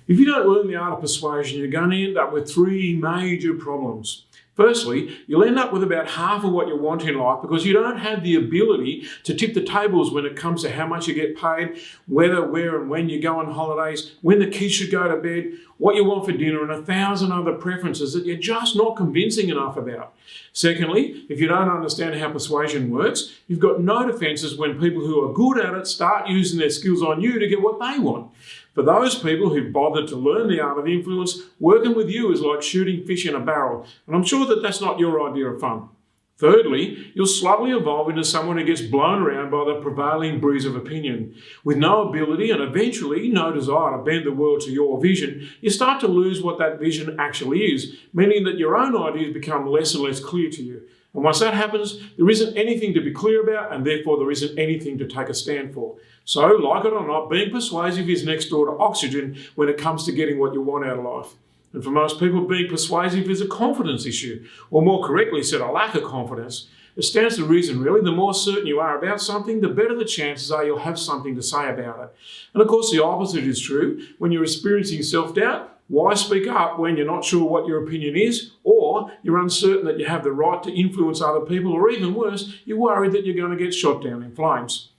If you don't learn the art of persuasion, you're going to end up with three major problems. Firstly, you'll end up with about half of what you want in life because you don't have the ability to tip the tables when it comes to how much you get paid, whether, where and when you go on holidays, when the kids should go to bed, what you want for dinner, and 1,000 other preferences that you're just not convincing enough about. Secondly, if you don't understand how persuasion works, you've got no defences when people who are good at it start using their skills on you to get what they want. For those people who've bothered to learn the art of influence, working with you is like shooting fish in a barrel, and I'm sure that that's not your idea of fun. Thirdly, you'll slowly evolve into someone who gets blown around by the prevailing breeze of opinion. With no ability and eventually no desire to bend the world to your vision, you start to lose what that vision actually is, meaning that your own ideas become less and less clear to you. And once that happens, there isn't anything to be clear about, and therefore there isn't anything to take a stand for. So, like it or not, being persuasive is next door to oxygen when it comes to getting what you want out of life. And for most people, being persuasive is a confidence issue, or more correctly said, a lack of confidence. It stands to reason, really. The more certain you are about something, the better the chances are you'll have something to say about it. And of course, the opposite is true. When you're experiencing self-doubt, why speak up when you're not sure what your opinion is, or you're uncertain that you have the right to influence other people, or even worse, you're worried that you're going to get shot down in flames.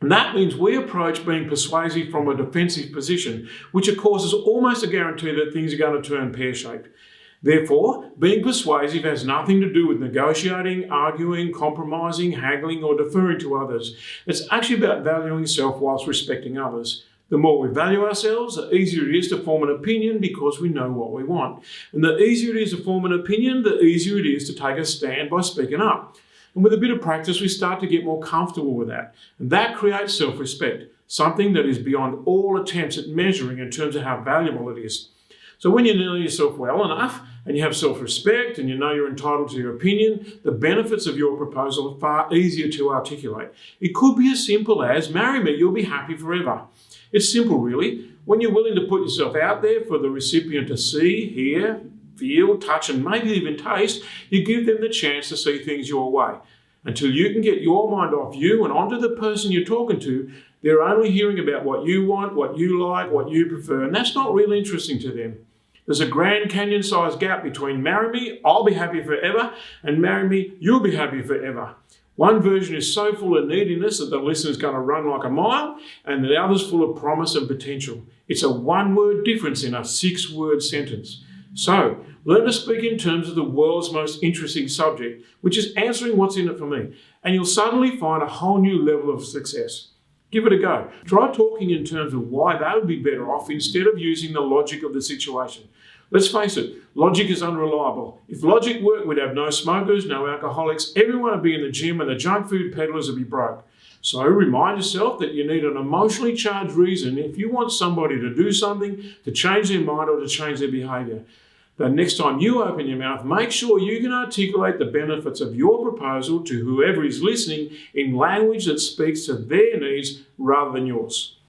And that means we approach being persuasive from a defensive position, which of course is almost a guarantee that things are going to turn pear-shaped. Therefore, being persuasive has nothing to do with negotiating, arguing, compromising, haggling, or deferring to others. It's actually about valuing self whilst respecting others. The more we value ourselves, the easier it is to form an opinion because we know what we want. And the easier it is to form an opinion, the easier it is to take a stand by speaking up. And with a bit of practice, we start to get more comfortable with that. And that creates self-respect, something that is beyond all attempts at measuring in terms of how valuable it is. So when you know yourself well enough, and you have self-respect, and you know you're entitled to your opinion, the benefits of your proposal are far easier to articulate. It could be as simple as, marry me, you'll be happy forever. It's simple, really. When you're willing to put yourself out there for the recipient to see, hear, feel, touch, and maybe even taste, you give them the chance to see things your way. Until you can get your mind off you and onto the person you're talking to, they're only hearing about what you want, what you like, what you prefer, and that's not really interesting to them. There's a Grand Canyon-sized gap between marry me, I'll be happy forever, and marry me, you'll be happy forever. One version is so full of neediness that the listener's going to run like a mile, and the other's full of promise and potential. It's a one-word difference in a 6-word sentence. So, learn to speak in terms of the world's most interesting subject, which is answering what's in it for me, and you'll suddenly find a whole new level of success. Give it a go. Try talking in terms of why they would be better off instead of using the logic of the situation. Let's face it, logic is unreliable. If logic worked, we'd have no smokers, no alcoholics, everyone would be in the gym, and the junk food peddlers would be broke. So remind yourself that you need an emotionally charged reason if you want somebody to do something, to change their mind, or to change their behaviour. The next time you open your mouth, make sure you can articulate the benefits of your proposal to whoever is listening in language that speaks to their needs rather than yours.